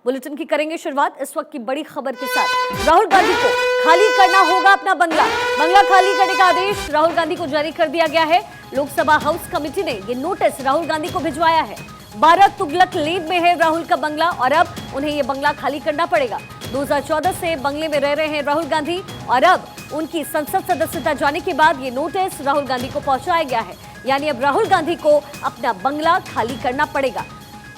Bulletin की करेंगे शुरुआत इस वक्त की बड़ी खबर के साथ। राहुल गांधी को खाली करना होगा अपना बंगला। बंगला खाली करने का आदेश राहुल गांधी को जारी कर दिया गया है। लोकसभा हाउस कमेटी ने ये नोटिस राहुल गांधी को भिजवाया है। 12 तुगलक लेन में है राहुल का बंगला और अब उन्हें ये बंगला खाली करना पड़ेगा। 2014 से बंगले में रह रहे हैं राहुल गांधी और अब उनकी संसद सदस्यता जाने के बाद ये नोटिस राहुल गांधी को पहुंचाया गया है। यानी अब राहुल गांधी को अपना बंगला खाली करना पड़ेगा।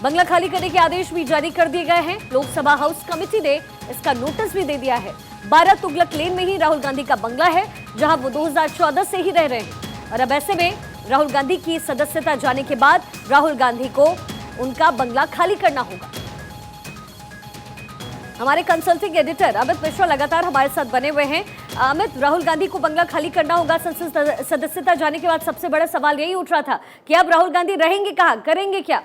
बंगला खाली करने के आदेश भी जारी कर दिए गए हैं। लोकसभा हाउस कमेटी ने इसका नोटिस भी दे दिया है। 12 तुगलक लेन में ही राहुल गांधी का बंगला है, जहां वो 2014 से ही रह रहे हैं और अब ऐसे में राहुल गांधी की सदस्यता जाने के बाद राहुल गांधी को उनका बंगला खाली करना होगा। हमारे कंसल्टिंग एडिटर अमित मिश्रा लगातार हमारे साथ बने हुए हैं। अमित, राहुल गांधी को बंगला खाली करना होगा। संसद सदस्यता जाने के बाद सबसे बड़ा सवाल यही उठ रहा था कि अब राहुल गांधी रहेंगे कहां, करेंगे क्या?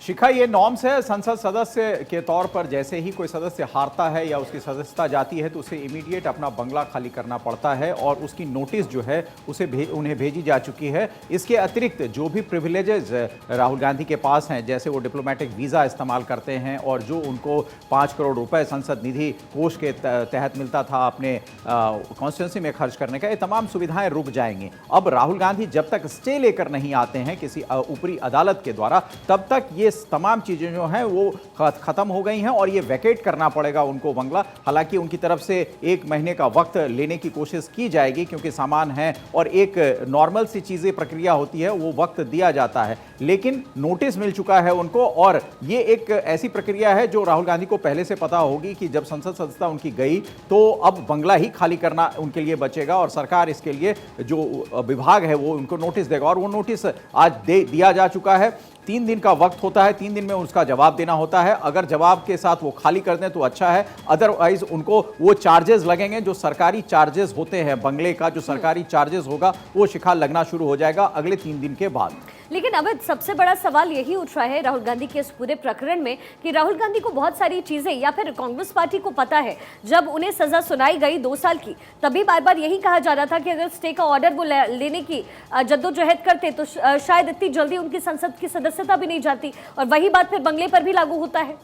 शिखा, ये नॉर्म्स है संसद सदस्य के तौर पर। जैसे ही कोई सदस्य हारता है या उसकी सदस्यता जाती है तो उसे इमीडिएट अपना बंगला खाली करना पड़ता है और उसकी नोटिस जो है उसे उन्हें भेजी जा चुकी है। इसके अतिरिक्त जो भी प्रिविलेजेस राहुल गांधी के पास हैं, जैसे वो डिप्लोमेटिक वीज़ा इस्तेमाल करते हैं और जो उनको 5 करोड़ रुपए संसद निधि कोष के तहत मिलता था अपने कॉन्स्टिट्यूंसी में खर्च करने का, ये तमाम सुविधाएं रुक जाएंगी। अब राहुल गांधी जब तक स्टे लेकर नहीं आते हैं किसी ऊपरी अदालत के द्वारा, तब तक ये तमाम चीजें जो हैं वो खत्म हो गई हैं और ये वैकेट करना पड़ेगा उनको बंगला। हालांकि उनकी तरफ से 1 महीने का वक्त लेने की कोशिश की जाएगी, क्योंकि सामान है और एक नॉर्मल सी चीजें प्रक्रिया होती है, वो वक्त दिया जाता है। लेकिन नोटिस मिल चुका है उनको और ये एक ऐसी प्रक्रिया है जो राहुल गांधी को पहले से पता होगी कि जब संसद सदस्यता उनकी गई तो अब बंगला ही खाली करना उनके लिए बचेगा और सरकार इसके लिए जो विभाग है वो उनको नोटिस देगा और वो नोटिस आज दिया जा चुका है। 3 दिन का वक्त होता है, 3 दिन में उसका जवाब देना होता है। अगर जवाब के साथ वो खाली कर दें तो अच्छा है, अदरवाइज उनको वो चार्जेस लगेंगे जो सरकारी चार्जेस होते हैं। बंगले का जो सरकारी चार्जेस होगा वो शिखा लगना शुरू हो जाएगा अगले 3 दिन के बाद। लेकिन अब सबसे बड़ा सवाल यही उठ रहा है राहुल गांधी के इस पूरे प्रकरण में कि राहुल गांधी को बहुत सारी चीजें, या फिर कांग्रेस पार्टी को पता है, जब उन्हें सजा सुनाई गई 2 साल की, तभी बार बार यही कहा जा रहा था कि अगर स्टे का ऑर्डर वो लेने की जद्दोजहद करते तो शायद इतनी जल्दी उनकी संसद की सदस्यता भी नहीं जाती और वही बात फिर बंगले पर भी लागू होता है।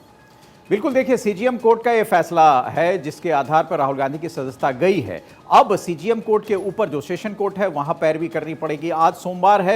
बिल्कुल, देखिए सीजीएम कोर्ट का ये फैसला है जिसके आधार पर राहुल गांधी की सदस्यता गई है। अब सीजीएम कोर्ट के ऊपर जो सेशन कोर्ट है वहां पैरवी करनी पड़ेगी। आज सोमवार है,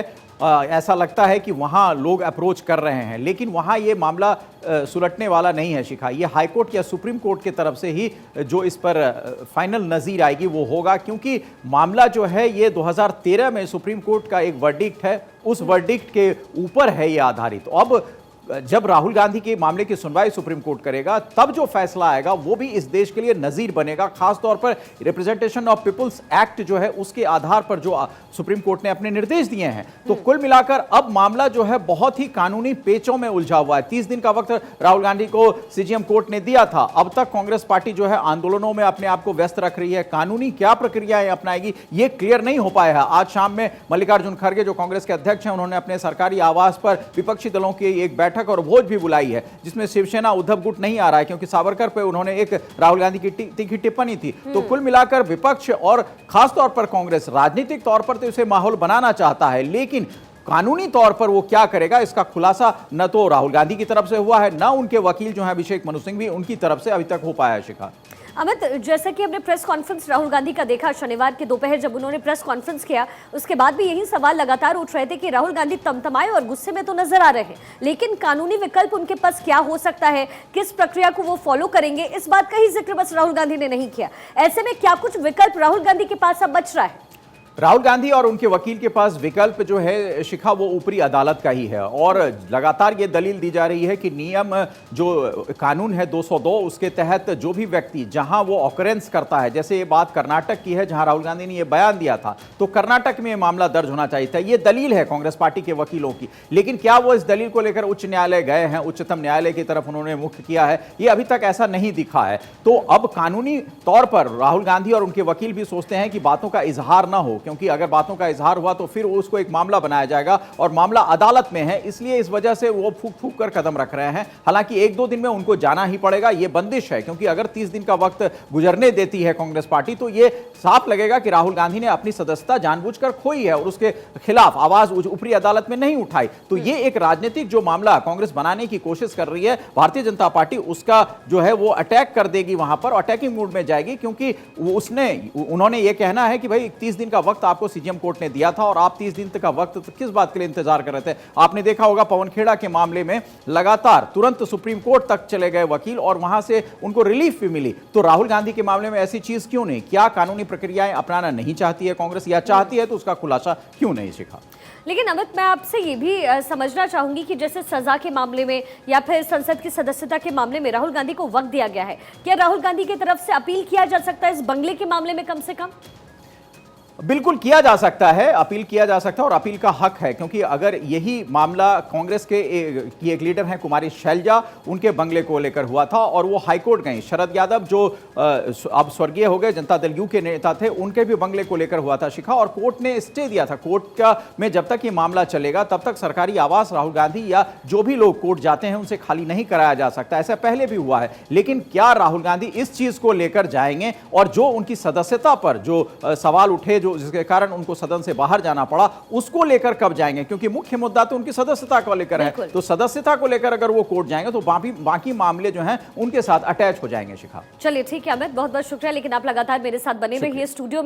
ऐसा लगता है कि वहां लोग अप्रोच कर रहे हैं, लेकिन वहां ये मामला सुलटने वाला नहीं है शिखा। ये हाई कोर्ट या सुप्रीम कोर्ट की तरफ से ही जो इस पर फाइनल नज़ीर आएगी वो होगा, क्योंकि मामला जो है ये 2013 में सुप्रीम कोर्ट का एक वर्डिक्ट है, उस वर्डिक्ट के ऊपर है ये आधारित। अब जब राहुल गांधी के मामले की सुनवाई सुप्रीम कोर्ट करेगा तब जो फैसला आएगा वो भी इस देश के लिए नजीर बनेगा। खासतौर पर रिप्रेजेंटेशन ऑफ पीपुल्स एक्ट जो है उसके आधार पर जो सुप्रीम कोर्ट ने अपने निर्देश दिए हैं। तो कुल मिलाकर अब मामला जो है बहुत ही कानूनी पेचों में उलझा हुआ है। 30 दिन का वक्त राहुल गांधी को सीजीएम कोर्ट ने दिया था। अब तक कांग्रेस पार्टी जो है आंदोलनों में अपने आप को व्यस्त रख रही है। कानूनी क्या प्रक्रियाएं अपनाएगी ये क्लियर नहीं हो पाया है। आज शाम में मल्लिकार्जुन खड़गे जो कांग्रेस के अध्यक्ष हैं, उन्होंने अपने सरकारी आवास पर विपक्षी दलों की एक बैठक और भोज भी बुलाई है, जिसमें शिवसेना उद्धव गुट नहीं आ रहा है, क्योंकि सावरकर पे उन्होंने एक राहुल गांधी की तीखी टिप्पणी थी। तो कुल मिलाकर विपक्ष और खासतौर पर कांग्रेस राजनीतिक तौर पर तो इसे माहौल बनाना चाहता है, लेकिन कानूनी तौर पर वो क्या करेगा इसका खुलासा न तो राहुल गांधी की तरफ से हुआ है, न उनके वकील जो है अभिषेक मनु सिंघवी, उनकी तरफ से अभी तक हो पाया है। शिखा, अमित, जैसा कि हमने प्रेस कॉन्फ्रेंस राहुल गांधी का देखा शनिवार के दोपहर जब उन्होंने प्रेस कॉन्फ्रेंस किया, उसके बाद भी यही सवाल लगातार उठ रहे थे कि राहुल गांधी तमतमाए और गुस्से में तो नजर आ रहे हैं, लेकिन कानूनी विकल्प उनके पास क्या हो सकता है, किस प्रक्रिया को वो फॉलो करेंगे, इस बात का ही जिक्र बस राहुल गांधी ने नहीं किया। ऐसे में क्या कुछ विकल्प राहुल गांधी के पास अब बच रहा है? राहुल गांधी और उनके वकील के पास विकल्प जो है शिखा वो ऊपरी अदालत का ही है और लगातार ये दलील दी जा रही है कि नियम जो कानून है 202 उसके तहत जो भी व्यक्ति जहां वो ऑकरेंस करता है, जैसे ये बात कर्नाटक की है जहां राहुल गांधी ने ये बयान दिया था, तो कर्नाटक में ये मामला दर्ज होना चाहिए था। ये दलील है कांग्रेस पार्टी के वकीलों की, लेकिन क्या वो इस दलील को लेकर उच्च न्यायालय गए हैं, उच्चतम न्यायालय की तरफ उन्होंने मुख किया है? ये अभी तक ऐसा नहीं दिखा है। तो अब कानूनी तौर पर राहुल गांधी और उनके वकील भी सोचते हैं कि बातों का इजहार ना हो, क्योंकि अगर बातों का इजहार हुआ तो फिर उसको एक मामला बनाया जाएगा और मामला अदालत में है, इसलिए इस वजह से वो फूक फूक कर कदम रख रहे हैं। हालांकि 1-2 दिन में उनको जाना ही पड़ेगा, ये बंदिश है, क्योंकि अगर 30 दिन का वक्त गुजरने देती है कांग्रेस पार्टी तो ये साफ लगेगा कि राहुल गांधी ने अपनी सदस्यता जानबूझकर खोई है और उसके खिलाफ आवाज ऊपरी अदालत में नहीं उठाई। तो ये एक राजनीतिक जो मामला कांग्रेस बनाने की कोशिश कर रही है भारतीय जनता पार्टी, उसका जो है वो अटैक कर देगी वहां पर, अटैकिंग मूड में जाएगी, क्योंकि उन्होंने ये कहना है कि भाई 30 दिन का वक्त आपको सीजीएम कोर्ट ने दिया था और आप 30 दिन तक का वक्त किस बात के लिए इंतजार कर रहे थे। आपने देखा होगा पवन खेड़ा के मामले में लगातार तुरंत सुप्रीम कोर्ट तक चले गए वकील और वहां से उनको रिलीफ भी मिली। तो राहुल गांधी के मामले में ऐसी चीज क्यों नहीं? क्या कानूनी प्रक्रियाएं अपनाना नहीं चाहती है कांग्रेस, या चाहती है तो उसका खुलासा क्यों नहीं शिखा? लेकिन अमित, मैं आपसे ये भी समझना चाहूंगी कि जैसे सजा के मामले में या फिर संसद की सदस्यता के मामले में राहुल गांधी को वक्त दिया गया है, क्या राहुल गांधी की तरफ से अपील किया जा सकता है इस बंगले के मामले में? कम से कम बिल्कुल किया जा सकता है, अपील किया जा सकता है और अपील का हक है, क्योंकि अगर यही मामला कांग्रेस के की एक लीडर हैं कुमारी शैलजा, उनके बंगले को लेकर हुआ था और वो हाईकोर्ट गए। शरद यादव जो अब स्वर्गीय हो गए, जनता दल यू के नेता थे, उनके भी बंगले को लेकर हुआ था शिखा, और कोर्ट ने स्टे दिया था। कोर्ट का में जब तक ये मामला चलेगा तब तक सरकारी आवास राहुल गांधी या जो भी लोग कोर्ट जाते हैं उनसे खाली नहीं कराया जा सकता। ऐसा पहले भी हुआ है, लेकिन क्या राहुल गांधी इस चीज को लेकर जाएंगे? और जो उनकी सदस्यता पर जो सवाल उठे, जिसके कारण उनको सदन से बाहर जाना पड़ा, उसको लेकर कब जाएंगे? क्योंकि मुख्य मुद्दा तो उनकी सदस्यता को लेकर है। तो सदस्यता को लेकर अगर वो कोर्ट जाएंगे तो बाकी मामले जो हैं उनके साथ अटैच हो जाएंगे शिखा। चलिए ठीक है अमित, बहुत बहुत शुक्रिया, लेकिन आप लगातार मेरे साथ बने रहिए स्टूडियो में।